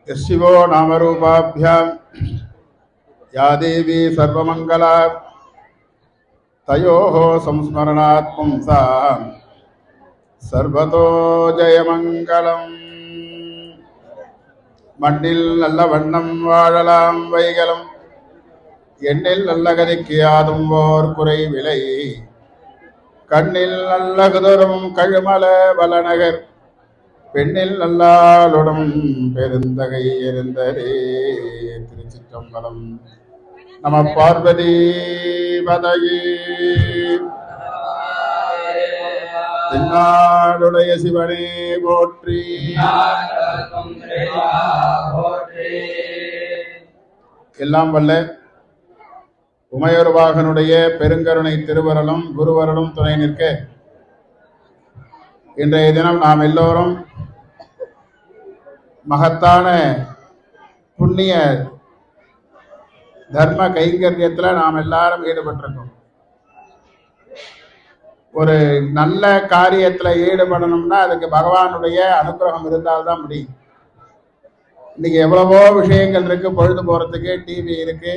शिवो नामरूपाभ्यां या देवी सर्वमंगला तयोः संस्मरणात् पुंसां सर्वतो जयमंगलम् மண்ணில் நல்ல வண்ணம் வாழலாம் வைகலம் எண்ணில் நல்ல கதிக்கு யாதும் ஓர் குறை விலை கண்ணில் நல்ல குதரும் கழுமல வளநகர் பெண்ணில் நல்லாளுடன் பெருந்தகை இருந்தரே. திருச்சிற்றம்பலம். நம பார்வதி பதகி. தென்னாடுடைய சிவனே போற்றி. எல்லாம் வல்ல உமையொருவாகனுடைய பெருங்கருணை திருவருளும் குருவருளும் துணை நிற்க இன்றைய தினம் நாம் எல்லோரும் மகத்தான புண்ணிய தர்ம கைங்கரியத்தில் நாம் எல்லாரும் ஈடுபட்டிருக்கோம். ஒரு நல்ல காரியத்தில் ஈடுபடணும்னா அதுக்கு பகவானுடைய அனுகிரகம் இருந்தால்தான் முடியும். இன்னைக்கு எவ்வளவோ விஷயங்கள் இருக்கு. பொழுது போறதுக்கு டிவி இருக்கு,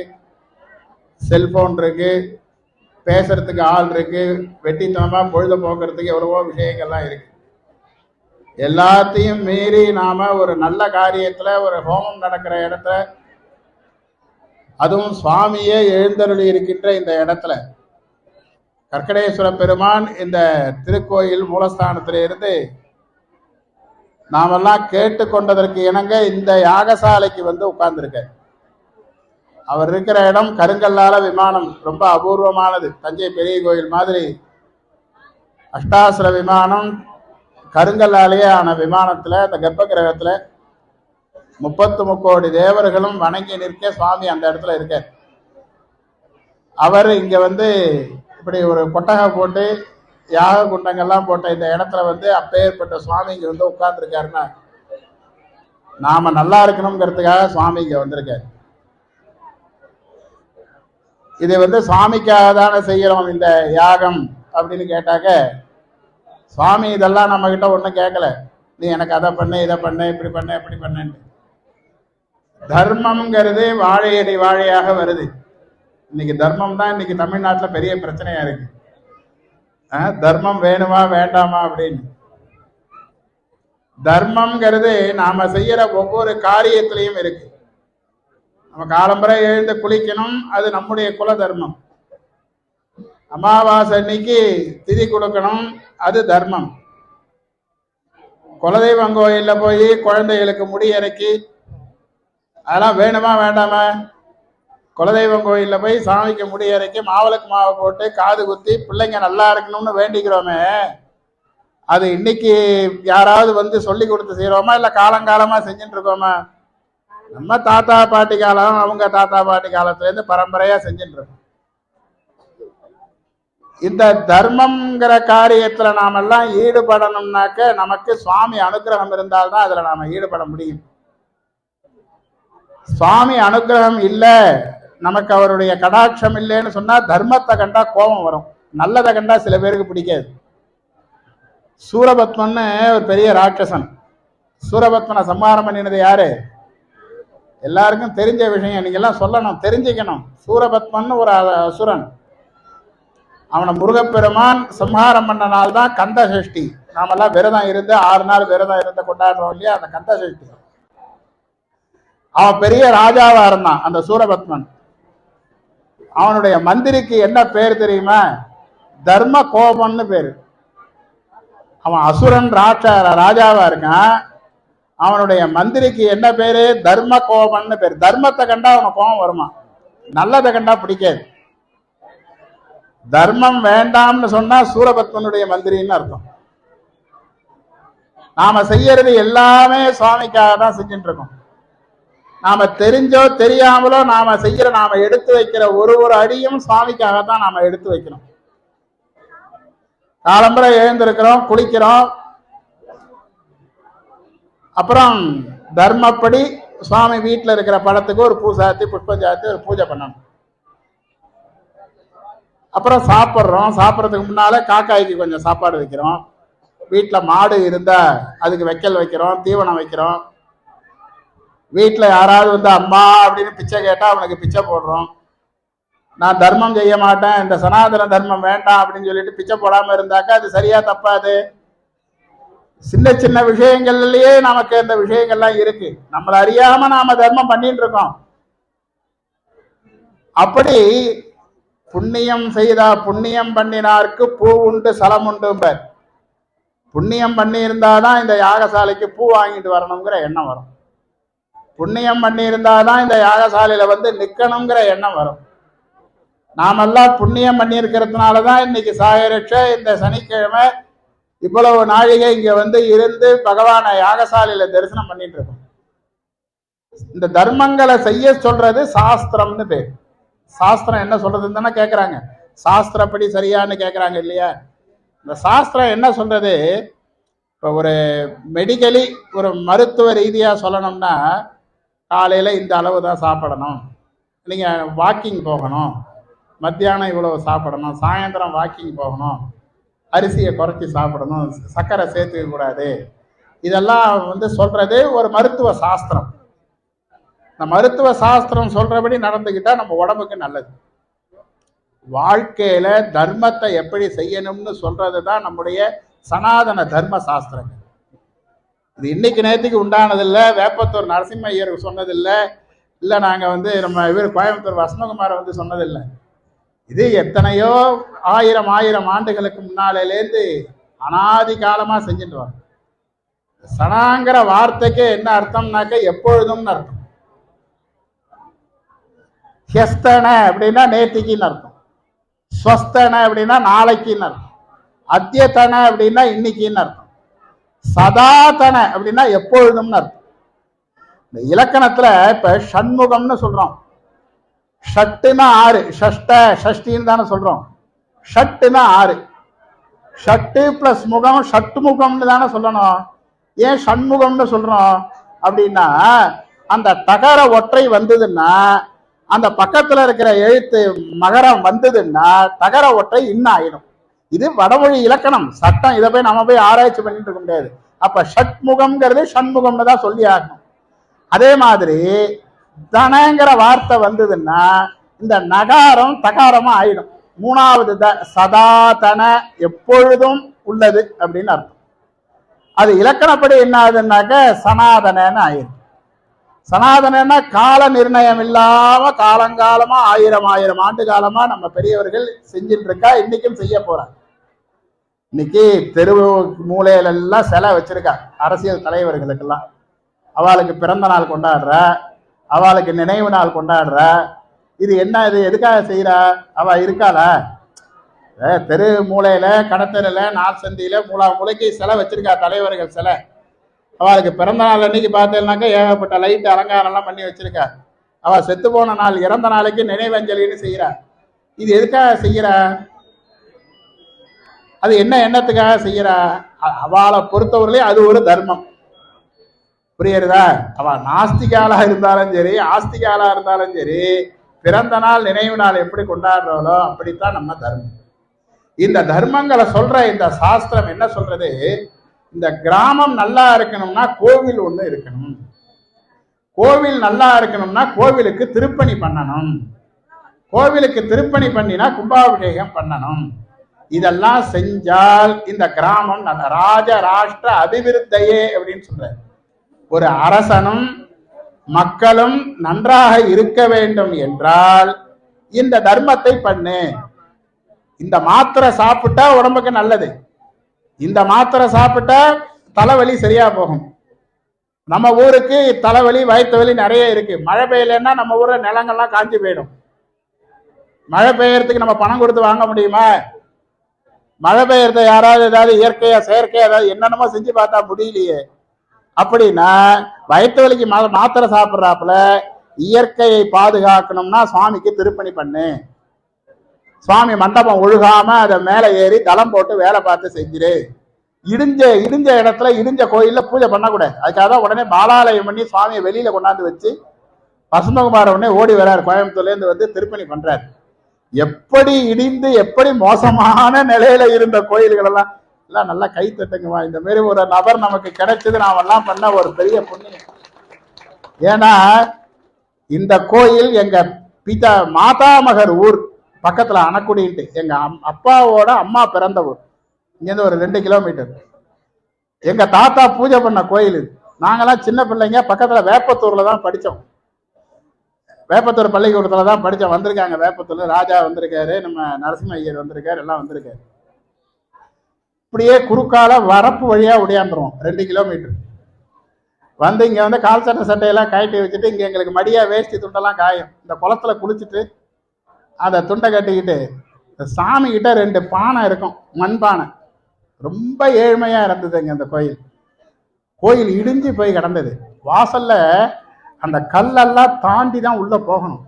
செல்போன் இருக்கு, பேசுறதுக்கு ஆள் இருக்கு, வெட்டித்தனமா பொழுது போக்குறதுக்கு எவ்வளவோ விஷயங்கள்லாம் இருக்கு. எல்லாத்தையும் மீறி நாம ஒரு நல்ல காரியத்துல ஒரு ஹோமம் நடக்கிற இடத்துல, அதுவும் சுவாமியே எழுந்தருளி இருக்கின்ற இந்த இடத்துல, கற்கடேஸ்வர பெருமான் இந்த திருக்கோயில் மூலஸ்தானத்தில இருந்து நாமெல்லாம் கேட்டுக்கொண்டதற்கு இணங்க இந்த யாகசாலைக்கு வந்து உட்கார்ந்துருக்க. அவர் இருக்கிற இடம் கருங்கல்லால விமானம், ரொம்ப அபூர்வமானது. தஞ்சை பெரிய கோயில் மாதிரி அஷ்டாசுர விமானம் கருங்கல்லாலேயே ஆன விமானத்துல அந்த கர்ப்ப கிரகத்துல 33 கோடி தேவர்களும் வணங்கி நிற்க சுவாமி அந்த இடத்துல இருக்க. அவர் இங்க வந்து இப்படி ஒரு கொட்டகை போட்டு யாக குண்டங்கள்லாம் போட்ட இந்த இடத்துல வந்து அப்பேற்பட்ட சுவாமி இங்க வந்து உட்கார்ந்துருக்காருன்னா நாம நல்லா இருக்கணுங்கிறதுக்காக சுவாமி இங்க வந்திருக்காரு. இது வந்து சுவாமிக்காக தானே செய்யறோம் இந்த யாகம் அப்படின்னு கேட்டாக்க, சுவாமி இதெல்லாம் நம்ம கிட்ட ஒன்றும் கேட்கல. நீ எனக்கு அதை பண்ணு, இதை பண்ணு, இப்படி பண்ணு, இப்படி பண்ணுன்னு. தர்மம்ங்கிறது வாழையடி வாழையாக வருது. இன்னைக்கு தர்மம் தான் இன்னைக்கு தமிழ்நாட்டில் பெரிய பிரச்சனையா இருக்கு. தர்மம் வேணுமா வேண்டாமா அப்படின்னு. தர்மம்ங்கிறது நாம செய்யற ஒவ்வொரு காரியத்திலையும் இருக்கு. நம்ம காலம்பரை எழுந்து குளிக்கணும், அது நம்முடைய குல தர்மம். அமாவாசை அன்னைக்கு திதி கொடுக்கணும், அது தர்மம். குலதெய்வம் கோயில்ல போய் குழந்தைகளுக்கு முடி இறக்கி, அதெல்லாம் வேணுமா வேண்டாமா? குலதெய்வம் கோயில்ல போய் சாமிக்கு முடி இறக்கி மாவளுக்கு மாவை போட்டு காது குத்தி பிள்ளைங்க நல்லா இருக்கணும்னு வேண்டிக்கிறோமே, அது இன்னைக்கு யாராவது வந்து சொல்லி கொடுத்து செய்யறோமா இல்ல காலங்காலமா செஞ்சுட்டு இருக்கோமா? நம்ம தாத்தா பாட்டி காலம், அவங்க தாத்தா பாட்டி காலத்துல இருந்து பரம்பரையா செஞ்சுட்டு இருக்கோம். இந்த தர்மம்ங்கிற காரியத்துல நாம எல்லாம் ஈடுபடணும்னாக்க நமக்கு சுவாமி அனுகிரகம் இருந்தால்தான் அதுல நாம ஈடுபட முடியும். சுவாமி அனுகிரகம் இல்லை, நமக்கு அவருடைய கடாட்சம் இல்லைன்னு சொன்னா தர்மத்தை கண்டா கோபம் வரும், நல்லதை கண்டா சில பேருக்கு பிடிக்காது. சூரபத்மன்னு ஒரு பெரிய ராட்சசன். சூரபத்மனை சம்ஹாரம் பண்ணினது யாரு? எல்லாருக்கும் தெரிஞ்ச விஷயம். நீங்க எல்லாம் சொல்லணும், தெரிஞ்சுக்கணும். சூரபத்மன் ஒரு அசுரன். அவனை முருகப்பெருமான் சம்ஹாரம் பண்ண நாள் தான் கந்த சஷ்டி. நாமெல்லாம் விரதம் இருந்து 6 நாள் விரதம் இருந்து கொண்டாடுறோம் இல்லையா, அந்த கந்த சஷ்டி. அவன் பெரிய ராஜாவா இருந்தான் அந்த சூரபத்மன். அவனுடைய மந்திரிக்கு என்ன பேர் தெரியுமா? தர்ம கோபம்னு பேரு. அவன் அசுரன் ராஜாவா இருக்கான். அவனுடைய மந்திரிக்கு என்ன பேரு? தர்ம கோபம்னு பேரு. தர்மத்தை கண்டா அவனுக்கு கோபம் வருமா, நல்லதை கண்டா பிடிக்காது. தர்மம் வேண்டாம்னு சொன்னா சூரபத்மனுடைய மந்திரின்னு அர்த்தம். நாம செய்யறது எல்லாமே சுவாமிக்காக தான் செஞ்சுட்டு இருக்கோம். நாம தெரிஞ்சோ தெரியாமலோ நாம செய்யற, நாம எடுத்து வைக்கிற ஒரு அடியும் சுவாமிக்காகத்தான் நாம எடுத்து வைக்கிறோம். காலம்பரை எழுந்திருக்கிறோம், குளிக்கிறோம், அப்புறம் தர்மப்படி சுவாமி வீட்டில் இருக்கிற படத்துக்கு ஒரு பூசாத்தி புஷ்பம் சாத்தி ஒரு பூஜை பண்ணணும். அப்புறம் சாப்பிட்றோம். சாப்பிட்றதுக்கு முன்னால காக்காய்க்கு கொஞ்சம் சாப்பாடு வைக்கிறோம். வீட்டில் மாடு இருந்தா அதுக்கு வைக்கல் வைக்கிறோம், தீவனம் வைக்கிறோம். வீட்டில் யாராவது வந்து அம்மா அப்படின்னு பிச்சை கேட்டா அவனுக்கு பிச்சை போடுறோம். நான் தர்மம் செய்ய மாட்டேன், இந்த சனாதன தர்மம் வேண்டாம் அப்படின்னு சொல்லிட்டு பிச்சை போடாம இருந்தாக்கா அது சரியா தப்பாது? சின்ன சின்ன விஷயங்கள்லயே நமக்கு இந்த விஷயங்கள்லாம் இருக்கு. நம்மள அறியாம நாம தர்மம் பண்ணிட்டு இருக்கோம். அப்படி புண்ணியம் செய்தா புண்ணியம் பண்ணினார்க்கு பூ உண்டு சலம் உண்டு. புண்ணியம் பண்ணி இருந்தாதான் இந்த யாகசாலைக்கு பூ வாங்கிட்டு வரணுங்கிற எண்ணம் வரும். புண்ணியம் பண்ணி இருந்தாதான் இந்த யாகசாலையில வந்து நிக்கணுங்கிற எண்ணம் வரும். நாமெல்லாம் புண்ணியம் பண்ணி இருக்கிறதுனாலதான் இன்னைக்கு சாயரட்ச இந்த சனிக்கிழமை இவ்வளவு நாழிகை இங்க வந்து இருந்து பகவானை யாகசாலையில தரிசனம் பண்ணிட்டு இருக்கோம். இந்த தர்மங்களை செய்ய சொல்றது சாஸ்திரம்னு பேர். சாஸ்திரம் என்ன சொல்றதுன்னு தானே கேட்கறாங்க. சாஸ்திரப்படி சரியான்னு கேட்கறாங்க இல்லையா? இந்த சாஸ்திரம் என்ன சொல்றது? இப்போ ஒரு மெடிக்கலி ஒரு மருத்துவ ரீதியா சொல்லணும்னா காலையில இந்த அளவு தான் சாப்பிடணும், நீங்க வாக்கிங் போகணும், மத்தியானம் இவ்வளவு சாப்பிடணும், சாயந்தரம் வாக்கிங் போகணும், அரிசியை குறைச்சி சாப்பிடணும், சர்க்கரை சேர்த்துக்க கூடாது, இதெல்லாம் வந்து சொல்றது ஒரு மருத்துவ சாஸ்திரம். இந்த மருத்துவ சாஸ்திரம் சொல்றபடி நடந்துக்கிட்டா நம்ம உடம்புக்கு நல்லது. வாழ்க்கையில தர்மத்தை எப்படி செய்யணும்னு சொல்றதுதான் நம்முடைய சனாதன தர்ம சாஸ்திரங்கள். இது இன்னைக்கு நேற்றுக்கு உண்டானதில்லை, வேப்பத்தூர் நரசிம்ம ஐயர் சொன்னதில்லை, இல்லை நாங்கள் வந்து நம்ம இவர் கோயம்புத்தூர் வசந்தகுமாரை வந்து சொன்னதில்லை. இது எத்தனையோ ஆயிரம் ஆண்டுகளுக்கு முன்னாலேருந்து அனாதி காலமா செஞ்சுட்டு வரோம். சனாங்கிற வார்த்தைக்கு என்ன அர்த்தம்னாக்க எப்பொழுதும்னு அர்த்தம். ஹெஸ்தன அப்படின்னா நேத்திக்குன்னு அர்த்தம், ஸ்வஸ்தன அப்படின்னா நாளைக்குன்னு அர்த்தம், அத்தியத்தன அப்படின்னா இன்னைக்குன்னு அர்த்தம், சதாதன அப்படின்னா எப்பொழுதும்னு அர்த்தம். இந்த இலக்கணத்துல இப்ப ஷண்முகம்னு சொல்றோம். ஷட்டுன்னா 6, ஷஷ்ட ஷஷ்டின்னு தானே சொல்றோம். ஷட்டுன்னா 6, ஷட்டு பிளஸ் முகம் ஷட்டுமுகம்னு தானே சொல்லணும். ஏன் ஷண்முகம்னு சொல்றோம் அப்படின்னா அந்த தகர ஒற்றை வந்ததுன்னா அந்த பக்கத்துல இருக்கிற எழுத்து மகரம் வந்ததுன்னா தகர ஒற்றை இன்னும் ஆயிடும். இது வடமொழி இலக்கணம், சட்டம். இதை போய் நம்ம போய் ஆராய்ச்சி பண்ணிட்டு இருக்க முடியாது. அப்ப ஷட்முகம்ங்கிறது ஷண்முகம்னு தான் சொல்லி ஆகணும். அதே மாதிரி தனங்கிற வார்த்தை வந்ததுன்னா இந்த நகாரம் தகாரமா ஆயிடும். 3வது சதாதன எப்பொழுதும் உள்ளது அப்படின்னு அர்த்தம். அது இலக்கணப்படி என்ன ஆகுதுன்னாக்க சனாதனன்னு ஆயிடும். சனாதனன்னா கால நிர்ணயம் இல்லாம காலங்காலமா 1000 ஆண்டு காலமா நம்ம பெரியவர்கள் செஞ்சுட்டு இருக்கா, இன்னைக்கும் செய்ய போறாங்க. இன்னைக்கு தெரு மூலையில எல்லாம் சிலை வச்சிருக்கா அரசியல் தலைவர்களுக்கெல்லாம். அவளுக்கு பிறந்த நாள் கொண்டாடுற, அவளுக்கு நினைவு நாள் கொண்டாடுற. இது என்ன, இது எதுக்காக செய்யறா? அவ இருக்காள தெரு மூலையில கடத்தெருல நாள் சந்தியில மூளைக்கு சிலை வச்சிருக்கா தலைவர்கள் சிலை. அவளுக்கு பிறந்த நாள் அன்னைக்கு பார்த்தேன்னாக்கா ஏகப்பட்ட லைட் அலங்காரம் எல்லாம் பண்ணி வச்சிருக்கா. அவ செத்து போன நாள் இறந்த நாளைக்கு நினைவஞ்சலின்னு செய்யறா. இது எதுக்காக செய்யறா? அது என்ன எண்ணத்துக்காக செய்யறா? அவளை பொறுத்தவரையிலே அது ஒரு தர்மம். புரியுறதா? அவ நாஸ்திகாலா இருந்தாலும் சரி ஆஸ்திகாலா இருந்தாலும் சரி பிறந்த நாள் நினைவு நாள் எப்படி கொண்டாடுறாளோ அப்படித்தான் நம்ம தர்மம். இந்த தர்மங்களை சொல்ற இந்த சாஸ்திரம் என்ன சொல்றது? இந்த கிராமம் நல்லா இருக்கணும்னா கோவில் ஒண்ணு இருக்கணும், கோவில் நல்லா இருக்கணும்னா கோவிலுக்கு திருப்பணி பண்ணணும், கோவிலுக்கு திருப்பணி பண்ணினா கும்பாபிஷேகம் பண்ணணும். இதெல்லாம் செஞ்சால் இந்த கிராமம் ராஜ ராஷ்டிர அபிவிருத்தையே அப்படின்னு சொல்ற. ஒரு அரசனும் மக்களும் நன்றாக இருக்க வேண்டும் என்றால் இந்த தர்மத்தை பண்ணு. இந்த மாத்திரை சாப்பிட்டா உடம்புக்கு நல்லது, இந்த மாத்திரை சாப்பிட்டா தலைவலி சரியா போகும். நம்ம ஊருக்கு தலைவலி வயிற்று வலி நிறைய இருக்கு. மழை பெய்யலன்னா நம்ம ஊர்ல நிலங்கள்லாம் காஞ்சி போயிடும். மழை பெய்யறதுக்கு நம்ம பணம் கொடுத்து வாங்க முடியுமா? மழை பெய்யறத யாராவது ஏதாவது இயற்கையா செயற்கையா ஏதாவது என்னென்னமோ செஞ்சு பார்த்தா முடியலையே. அப்படின்னா வயிற்று வலிக்கு மாத்திரை சாப்பிட்றாப்புல இயற்கையை பாதுகாக்கணும்னா சுவாமிக்கு திருப்பணி பண்ணு. சுவாமி மண்டபம் ஒழுகாம அதை மேல ஏறி தளம் போட்டு வேலை பார்த்து செஞ்சிரு. இடிஞ்ச இடத்துல இடிஞ்ச கோயில்ல பூஜை பண்ணக்கூடாது. அதுக்காக தான் உடனே பாலாலயம் பண்ணி சுவாமியை வெளியில கொண்டாந்து வச்சு வசந்தகுமார உடனே ஓடி வர்றாரு, கோயம்புத்தூர்ல இருந்து வந்து திருப்பணி பண்றாரு. எப்படி இடிந்து எப்படி மோசமான நிலையில இருந்த கோயில்கள் எல்லாம் நல்லா கை தட்டுங்கம்மா. இந்த மாதிரி ஒரு நபர் நமக்கு கிடைச்சது நாமெல்லாம் பண்ண ஒரு பெரிய புண்ணியம். ஏன்னா இந்த கோயில் எங்க பிதா மாதாமகர் ஊர் பக்கத்துல அணக்குடின்ட்டு எங்க அப்பாவோட அம்மா பிறந்த ஊர். இங்கேருந்து ஒரு 2 கிலோமீட்டர். எங்க தாத்தா பூஜை பண்ண கோயில். நாங்கெல்லாம் சின்ன பிள்ளைங்க பக்கத்துல வேப்பத்தூர்ல தான் படித்தோம். வேப்பத்தூர் பள்ளிக்கூடத்துல தான் படித்தோம். வந்திருக்காங்க வேப்பத்தூர் ராஜா வந்திருக்காரு, நம்ம நரசிம்ம ஐயர் வந்திருக்காரு, எல்லாம் வந்திருக்காரு. இப்படியே குறுக்கால வரப்பு வழியா ஒடியாந்துருவோம் 2 கிலோமீட்டர். வந்து இங்க வந்து கால் சட்டையெல்லாம் கட்டி வச்சுட்டு இங்க எங்களுக்கு மடியா வேஷ்டி துண்டெல்லாம் காயும். இந்த குளத்துல குளிச்சுட்டு அதை துண்டை கட்டிக்கிட்டு இந்த சாமி கிட்ட 2 பானை இருக்கும், மண்பானை. ரொம்ப ஏழ்மையா இருந்ததுங்க அந்த கோயில். கோயில் இடிஞ்சு போய் கிடந்தது. வாசல்ல அந்த கல்லெல்லாம் தாண்டி தான் உள்ள போகணும்.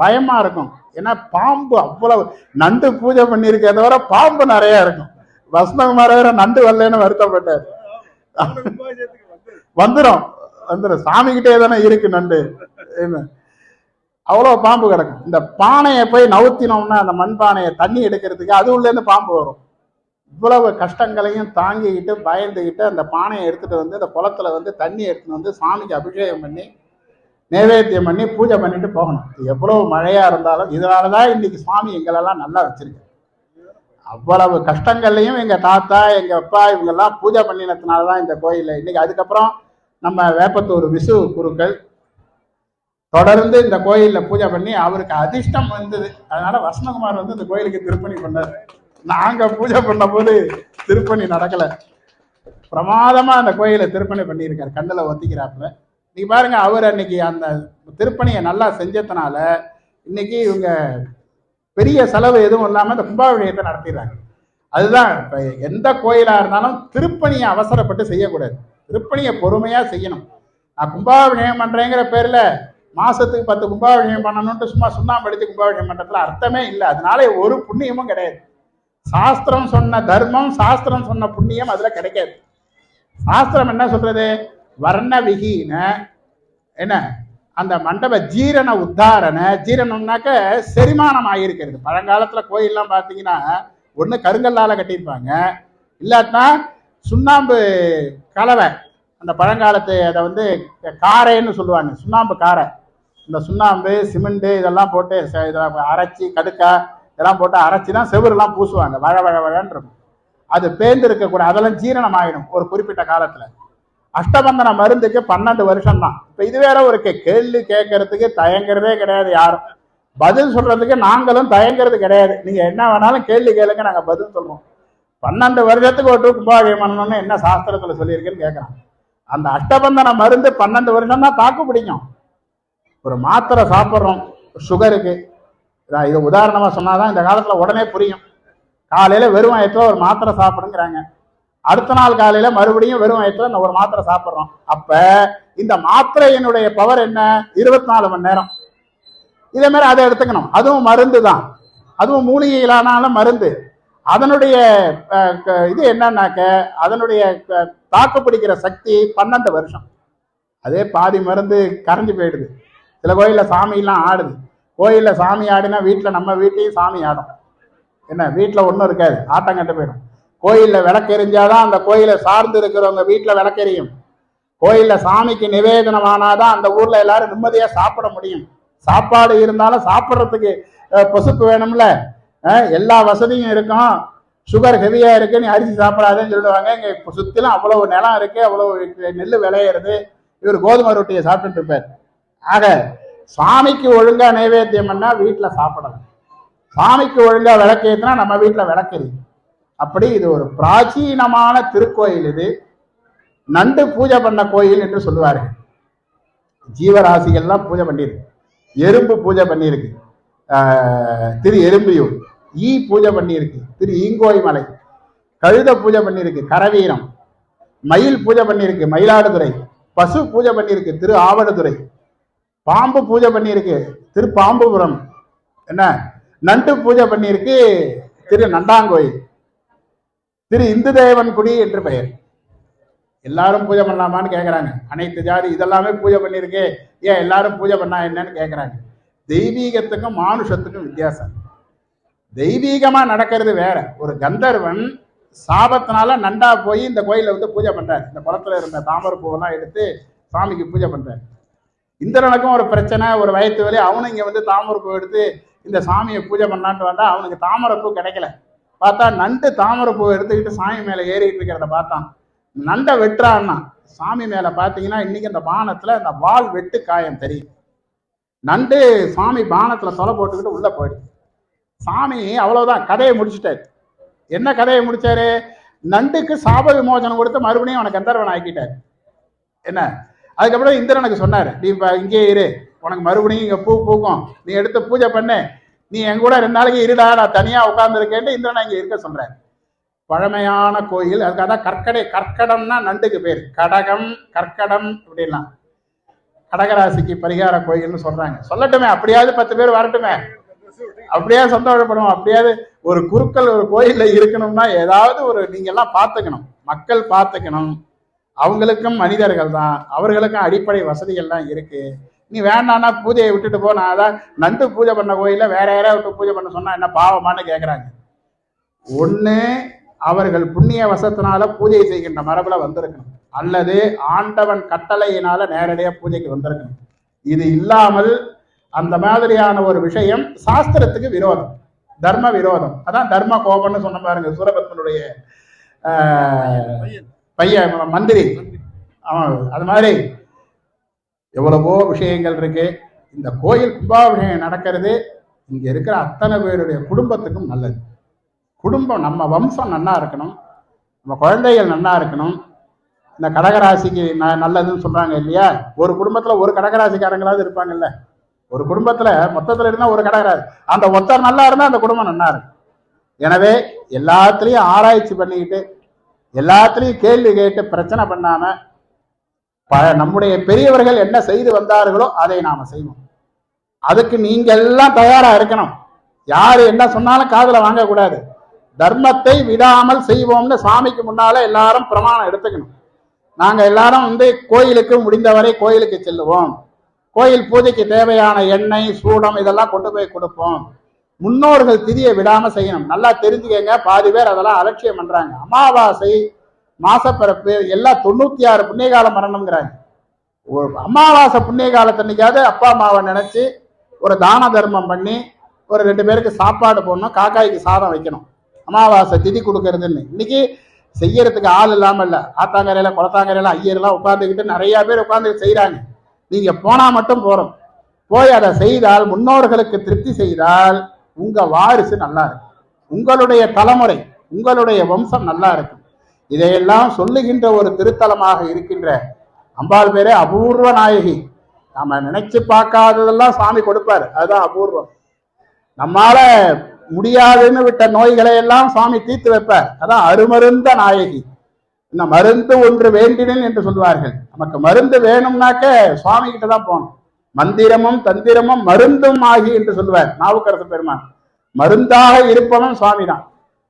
பயமா இருக்கும். ஏன்னா பாம்பு அவ்வளவு, நண்டு பூஜை பண்ணியிருக்க தவிர பாம்பு நிறைய இருக்கும். வசந்தகுமார் வேற நண்டு வரலன்னு வருத்தப்பட்டார். வந்துடும் சாமி கிட்டே தானே இருக்கு நண்டு. அவ்வளவு பாம்பு கிடக்கும். இந்த பானையை போய் நவுத்தினோம்னா அந்த மண் பானையை தண்ணி எடுக்கிறதுக்கு அது உள்ள இருந்து பாம்பு வரும். இவ்வளவு கஷ்டங்களையும் தாங்கிக்கிட்டு பயந்துக்கிட்டு அந்த பானையை எடுத்துட்டு வந்து அந்த குளத்துல வந்து தண்ணி எடுத்துட்டு வந்து சாமிக்கு அபிஷேகம் பண்ணி நைவேத்தியம் பண்ணி பூஜை பண்ணிட்டு போகணும். எவ்வளவு மழையா இருந்தாலும். இதனாலதான் இன்னைக்கு சுவாமி எங்களெல்லாம் நல்லா வச்சிருக்கு. அவ்வளவு கஷ்டங்கள்லையும் எங்க தாத்தா எங்க அப்பா இவங்கெல்லாம் பூஜை பண்ணினதுனாலதான் இந்த கோயில இன்னைக்கு. அதுக்கப்புறம் நம்ம வேப்பத்தூர் விசு குருக்கள் தொடர்ந்து இந்த கோயில்ல பூஜை பண்ணி அவருக்கு அதிர்ஷ்டம் வந்தது. அதனால வசந்தகுமார் வந்து இந்த கோயிலுக்கு திருப்பணி பண்ணாரு. நாங்க பூஜை பண்ண போது திருப்பணி நடக்கல. பிரமாதமா அந்த கோயிலை திருப்பணி பண்ணியிருக்காரு. கண்ணுல ஒத்திக்கிறாப்புல. நீ பாருங்க, அவர் அன்னைக்கு அந்த திருப்பணியை நல்லா செஞ்சதுனால இன்னைக்கு இவங்க பெரிய செலவு எதுவும் இல்லாம இந்த கும்பாபிஷேகத்தை நடத்திடுறாங்க. அதுதான் இப்ப எந்த கோயிலா இருந்தாலும் திருப்பணியை அவசரப்பட்டு செய்யக்கூடாது. திருப்பணியை பொறுமையா செய்யணும். நான் கும்பாபிஷேகம் பண்றேங்கிற பேர்ல மாசத்துக்கு 10 கும்பாபிஷேகம் பண்ணணும்ட்டு சும்மா சுண்ணாம்பு அடித்து கும்பாபிஷேகம் பண்றதுல அர்த்தமே இல்லை. அதனால ஒரு புண்ணியமும் கிடையாது. சாஸ்திரம் சொன்ன தர்மம், சாஸ்திரம் சொன்ன புண்ணியம் அதுல கிடைக்காது. சாஸ்திரம் என்ன சொல்றது? வர்ண விஹீன என்ன அந்த மண்டப ஜீரண உத்தாரண. ஜீரணம்னாக்க செரிமானம் ஆகியிருக்கிறது. பழங்காலத்துல கோயில்லாம் பார்த்தீங்கன்னா ஒன்று கருங்கல்லால கட்டியிருப்பாங்க, இல்லாட்டினா சுண்ணாம்பு கலவை. அந்த பழங்காலத்து அதை வந்து காரைன்னு சொல்லுவாங்க, சுண்ணாம்பு காரை. இந்த சுண்ணாம்பு சிமெண்ட் இதெல்லாம் போட்டு அரைச்சி கடுக்கா இதெல்லாம் போட்டு அரைச்சி தான் செவருலாம் பூசுவாங்க. வழன்னு இருக்கும். அது பேர்ந்து இருக்கக்கூடாது. அதெல்லாம் ஜீரணம் ஆகிடும் ஒரு குறிப்பிட்ட காலத்துல. அஷ்டபந்தன மருந்துக்கு 12 வருஷம் தான். இப்ப இது வேற ஒரு கேள்வி கேட்கறதுக்கு தயங்குறதே கிடையாது யாரும். பதில் சொல்றதுக்கு நாங்களும் தயங்குறது கிடையாது. நீங்க என்ன வேணாலும் கேள்வி கேளுங்க, நாங்க பதில் சொல்றோம். 12 வருஷத்துக்கு ஒரு கும்பாபிஷேகம் பண்ணணும்னு என்ன சாஸ்திரத்துல சொல்லியிருக்குன்னு கேட்கறான். அந்த அஷ்டபந்தன மருந்து 12 வருஷம் தான் தாக்கு பிடிக்கும். ஒரு மாத்திரை சாப்பிட்றோம் சுகருக்கு, இது உதாரணமா சொன்னாதான் இந்த காலத்துல உடனே புரியும். காலையில வெறும் வயத்துல ஒரு மாத்திரை சாப்பிடுங்கிறாங்க, அடுத்த நாள் காலையில மறுபடியும் வெறும் வயத்துல ஒரு மாத்திரை சாப்பிட்றோம். அப்ப இந்த மாத்திரையினுடைய பவர் என்ன? 24 மணி நேரம். இதே மாதிரி அதை எடுத்துக்கணும். அதுவும் மருந்து தான், அதுவும் மூலிகையிலான மருந்து. அதனுடைய இது என்னன்னாக்க அதனுடைய தாக்கு பிடிக்கிற சக்தி 12 வருஷம். அதே பாதி மருந்து கரைஞ்சு போயிடுது. சில கோயில்ல சாமியெல்லாம் ஆடுது. கோயில்ல சாமி ஆடினா வீட்டில் நம்ம வீட்லையும் சாமி ஆடும். என்ன வீட்டில் ஒன்றும் இருக்காது, ஆட்டம் கண்டு போயிடும். கோயில்ல விளக்கெரிஞ்சாதான் அந்த கோயிலை சார்ந்து இருக்கிறவங்க வீட்டில் விளக்கெரியும். கோயில்ல சாமிக்கு நிவேதனம் ஆனாதான் அந்த ஊர்ல எல்லாரும் நிம்மதியா சாப்பிட முடியும். சாப்பாடு இருந்தாலும் சாப்பிட்றதுக்கு பொசுப்பு வேணும்ல. எல்லா வசதியும் இருக்கும். சுகர் ஹெவியா இருக்கு, நீ அரிசி சாப்பிடாதுன்னு சொல்லிடுவாங்க. இங்க சுத்திலும் அவ்வளவு நிலம் இருக்கு, அவ்வளவு நெல் விளையிறது. இவர் கோதுமை ரொட்டியை சாப்பிட்டுட்டு இருப்பார். ஆக சாமிக்கு ஒழுங்கா நைவேத்தியம் பண்ணா வீட்டுல சாப்பிடலாம், சாமிக்கு ஒழுங்கா விளக்கேற்றினா நம்ம வீட்டுல விளக்கெரியும். அப்படி இது ஒரு பிராச்சீனமான திருக்கோயில். இது நண்டு பூஜை பண்ண கோயில் என்று சொல்லுவார்கள். ஜீவராசிகள்லாம் பூஜை பண்ணியிருக்கு. எறும்பு பூஜை பண்ணியிருக்கு திரு எறும்பியூர். ஈ பூஜை பண்ணியிருக்கு திரு ஈங்கோய் மலை. கழுத பூஜை பண்ணியிருக்கு கரவீரம். மயில் பூஜை பண்ணியிருக்கு மயிலாடுதுறை. பசு பூஜை பண்ணியிருக்கு திரு ஆவடுதுறை. பாம்பு பூஜை பண்ணியிருக்கு திரு பாம்புபுரம். என்ன நண்டு பூஜை பண்ணியிருக்கு திரு நண்டாங்கோயில். திரு இந்து தேவன் குடி என்று பெயர். எல்லாரும் பூஜை பண்ணலாமான்னு கேட்கறாங்க. அனைத்து ஜாதி இதெல்லாமே பூஜை பண்ணியிருக்கு, ஏன் எல்லாரும் பூஜை பண்ணா என்னன்னு கேட்கறாங்க. தெய்வீகத்துக்கும் மானுஷத்துக்கும் வித்தியாசம். தெய்வீகமா நடக்கிறது வேற. ஒரு கந்தர்வன் சாபத்தினால நண்டா போய் இந்த கோயில வந்து பூஜை பண்றாரு. இந்த குளத்துல இருந்த தாமரை பூவெல்லாம் எடுத்து சாமிக்கு பூஜை பண்றாரு. இந்திரனுக்கும் ஒரு பிரச்சனை, ஒரு வயிற்று வலி. அவனும் இங்க வந்து தாமரைப்பூ எடுத்து இந்த சாமியை பூஜை பண்ணான்ட்டு வந்தா அவனுக்கு தாமரைப்பூ கிடைக்கல. பார்த்தா நண்டு தாமரைப்பூ எடுத்துக்கிட்டு சாமி மேல ஏறிட்டு இருக்கிறத பார்த்தான். நண்டை வெட்டுறான்னா சாமி மேல பாத்தீங்கன்னா இன்னைக்கு அந்த பானத்துல அந்த வால் வெட்டு காயம் தெரியும். நண்டு சாமி பானத்துல தொலை போட்டுக்கிட்டு உள்ள போயிடுது. சாமி அவ்வளவுதான், கதையை முடிச்சுட்டாரு. என்ன கதையை முடிச்சாரு? நண்டுக்கு சாப விமோசனம் கொடுத்து மறுபடியும் அவனை கந்தர்வன் ஆக்கிட்டாரு. என்ன, அதுக்கப்புறம் இந்திரனுக்கு சொன்னாரு, நீ இங்கே இரு, உனக்கு மறுபடியும் இங்க பூ பூக்கும், நீ எடுத்து பூஜை பண்ணு, நீ என் கூட 2 நாளைக்கு இருடா, நான் தனியா உட்கார்ந்துருக்கேன்ட்டு இந்திரனை இங்க இருக்க சொல்றேன். பழமையான கோயில். அதுக்காக கற்கடை, கற்கடம்னா நண்டுக்கு பேர், கடகம் கற்கடம் அப்படின்லாம். கடகராசிக்கு பரிகார கோயில்னு சொல்றாங்க. சொல்லட்டுமே, அப்படியாவது 10 பேர் வரட்டுமே, அப்படியே சந்தோஷப்படுவோம். அப்படியாவது ஒரு குருக்கள் ஒரு கோயில்ல இருக்கணும்னா ஏதாவது ஒரு நீங்க எல்லாம் பார்த்துக்கணும், மக்கள் பார்த்துக்கணும். அவங்களுக்கும் மனிதர்கள் தான், அவர்களுக்கும் அடிப்படை வசதிகள்லாம் இருக்கு. நீ வேண்டான்னா பூஜையை விட்டுட்டு போ. நான் அதான் நண்டு பூஜை பண்ண கோயில வேற யாராவது விட்டு பூஜை பண்ண சொன்னா என்ன பாவமானு கேட்கறாங்க. ஒண்ணு அவர்கள் புண்ணிய வசத்தினால பூஜை செய்கின்ற மரபுல வந்திருக்கணும், அல்லது ஆண்டவன் கட்டளையினால நேரடியா பூஜைக்கு வந்திருக்கணும். இது இல்லாமல் அந்த மாதிரியான ஒரு விஷயம் சாஸ்திரத்துக்கு விரோதம், தர்ம விரோதம். அதான் தர்ம கோபம்னு சொன்ன பாருங்க, சூரபத்மனுடைய பையன் மந்திரி. அது மாதிரி எவ்வளவோ விஷயங்கள் இருக்கு. இந்த கோயில் கும்பாபிஷேகம் நடக்கிறது இங்க இருக்கிற அத்தனை பேருடைய குடும்பத்துக்கும் நல்லது. குடும்பம், நம்ம வம்சம் நன்னா இருக்கணும், நம்ம குழந்தைகள் நன்னா இருக்கணும். இந்த கடகராசிக்கு நல்லதுன்னு சொல்றாங்க இல்லையா? ஒரு குடும்பத்துல ஒரு கடகராசிக்காரங்களாவது இருப்பாங்கல்ல. ஒரு குடும்பத்துல மொத்தத்துல இருந்தா ஒரு கடகராசி, அந்த ஒருத்தர் நல்லா இருந்தா அந்த குடும்பம் நன்னா இருக்கும். எனவே எல்லாத்துலயும் ஆராய்ச்சி பண்ணிக்கிட்டு எல்லாத்துலயும் கேள்வி கேட்டு பிரச்சனை பண்ணாம நம்முடைய பெரியவர்கள் என்ன செய்து வந்தார்களோ அதை நாம செய்வோம். அதுக்கு நீங்க எல்லாம் தயாரா இருக்கணும். யாரு என்ன சொன்னாலும் காதுல வாங்கக்கூடாது. தர்மத்தை விடாமல் செய்வோம்னு சாமிக்கு முன்னால எல்லாரும் பிரமாணம் எடுத்துக்கணும். நாங்க எல்லாரும் வந்து கோயிலுக்கு முடிந்தவரை கோயிலுக்கு செல்லுவோம், கோயில் பூஜைக்கு தேவையான எண்ணெய் சூடம் இதெல்லாம் கொண்டு போய் கொடுப்போம். முன்னோர்கள் திதியை விடாம செய்யணும். நல்லா தெரிஞ்சுக்கங்க, பாதி பேர் அதெல்லாம் அலட்சியம் பண்றாங்க. அமாவாசை மாசப்பிறப்பு எல்லாம் 96 புண்ணிய காலம் வரணுங்கிறாங்க. ஒரு அமாவாசை புண்ணிய காலத்தன்னைக்காவது அப்பா அம்மாவை நினைச்சு ஒரு தான தர்மம் பண்ணி ஒரு 2 பேருக்கு சாப்பாடு போடணும், காக்காய்க்கு சாதம் வைக்கணும், அமாவாசை திதி கொடுக்கறதுன்னு. இன்னைக்கு செய்யறதுக்கு ஆள் இல்லாம இல்ல, ஆத்தாங்கரையில குளத்தாங்கரையில ஐயர்லாம் உட்கார்ந்துக்கிட்டு நிறைய பேர் உட்கார்ந்து செய்யறாங்க. நீங்க போனா மட்டும் போறோம், போய் அதை செய்தால், முன்னோர்களுக்கு திருப்தி செய்தால் உங்க வாரிசு நல்லா இருக்கும், உங்களுடைய தலைமுறை உங்களுடைய வம்சம் நல்லா இருக்கும். இதையெல்லாம் சொல்லுகின்ற ஒரு திருத்தலமாக இருக்கின்ற அம்பாள் பேரே அபூர்வ நாயகி. நாம நினைச்சு பார்க்காததெல்லாம் சாமி கொடுப்பாரு, அதுதான் அபூர்வம். நம்மால முடியாதுன்னு விட்ட நோய்களை எல்லாம் சாமி தீர்த்து வைப்பார், அதான் அருமருந்த நாயகி. இந்த மருந்து ஒன்று வேண்டினேன் என்று சொல்வார்கள். நமக்கு மருந்து வேணும்னாக்க சுவாமி கிட்ட தான் போகணும். மந்திரமும் தந்திரமும் மருந்தும் ஆகி என்று சொல்லுவார் நாவுக்கரசு பெருமான். மருந்தாக இருப்பவன் சுவாமி தான்.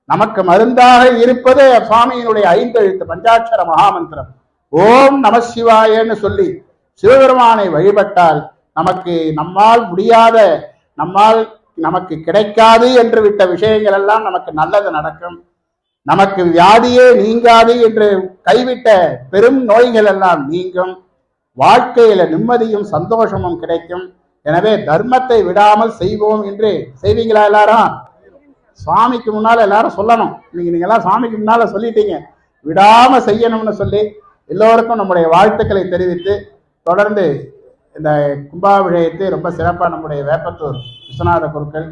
நமக்கு மருந்தாக இருப்பது சுவாமியினுடைய 5 எழுத்து பஞ்சாட்சர மகாமந்திரம். ஓம் நம சிவாயன்னு சொல்லி சிவபெருமானை வழிபட்டால் நமக்கு நம்மால் முடியாத, நமக்கு கிடைக்காது என்று விட்ட விஷயங்கள் எல்லாம் நமக்கு நல்லது நடக்கும். நமக்கு வியாதியே நீங்காது என்று கைவிட்ட பெரும் நோய்கள் எல்லாம் நீங்கும். வாழ்க்கையில நிம்மதியும் சந்தோஷமும் கிடைக்கும். எனவே தர்மத்தை விடாமல் செய்வோம் என்று செய்வீங்களா? எல்லாரும் சுவாமிக்கு முன்னால எல்லாரும் சொல்லணும். நீங்க எல்லாம் சாமிக்கு முன்னால சொல்லிட்டீங்க, விடாம செய்யணும்னு சொல்லி எல்லோருக்கும் நம்முடைய வாழ்த்துக்களை தெரிவித்து, தொடர்ந்து இந்த கும்பாபிஷேகத்தை ரொம்ப சிறப்பா நம்முடைய வேப்பத்தூர் விஸ்வநாத குருக்கள்,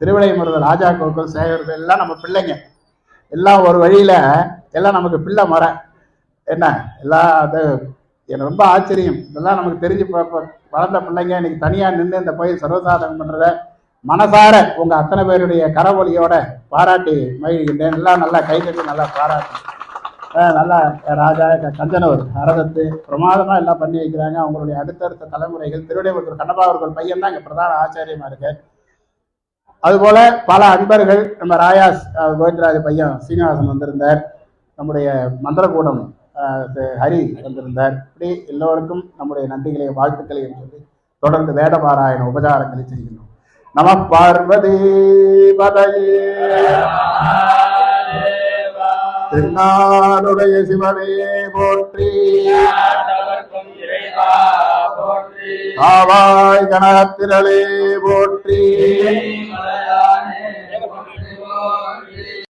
திருவிடைமருதல் ராஜா குருக்கள், சேகர்கள் எல்லாம் நம்ம பிள்ளைங்க, எல்லாம் ஒரு வழியில எல்லாம் நமக்கு பிள்ளை முறை என்ன எல்லாம். அது எனக்கு ரொம்ப ஆச்சரியம். இதெல்லாம் நமக்கு தெரிஞ்சு வளர்ந்த பிள்ளைங்க இன்னைக்கு தனியா நின்று இந்த கோயில் சர்வசாதனம் பண்றத மனசார உங்க அத்தனை பேருடைய கரவொலியோட பாராட்டி மகிழ்கின்றேன். எல்லாம் நல்லா கைதட்டி நல்லா பாராட்டி, நல்லா ராஜா கஞ்சனவர் அரதத்து பிரமாதமா எல்லாம் பண்ணி வைக்கிறாங்க. அவங்களுடைய அடுத்தடுத்த தலைமுறைகள் திருவிடைமருதூர் கண்ணப்பா அவர்கள் பையன் தான் இங்க பிரதான ஆச்சாரியமா இருக்கு. அதுபோல பல அன்பர்கள், நம்ம ராயாஸ் கோவிந்தராஜ பையன் சீனிவாசன் வந்திருந்தார், நம்முடைய மந்திரகூடம் ஹரி வந்திருந்தார். இப்படி எல்லோருக்கும் நம்முடைய நன்றிகளையும் வாழ்த்துக்களையும் சொல்லி தொடர்ந்து வேதபாராயண உபசாரங்களை செய்கின்றோம். நம பார்வதி பதையே, திருநாளுடைய சிவனையே போற்றி. ஆவாய் கனகத்திரளே போற்றி.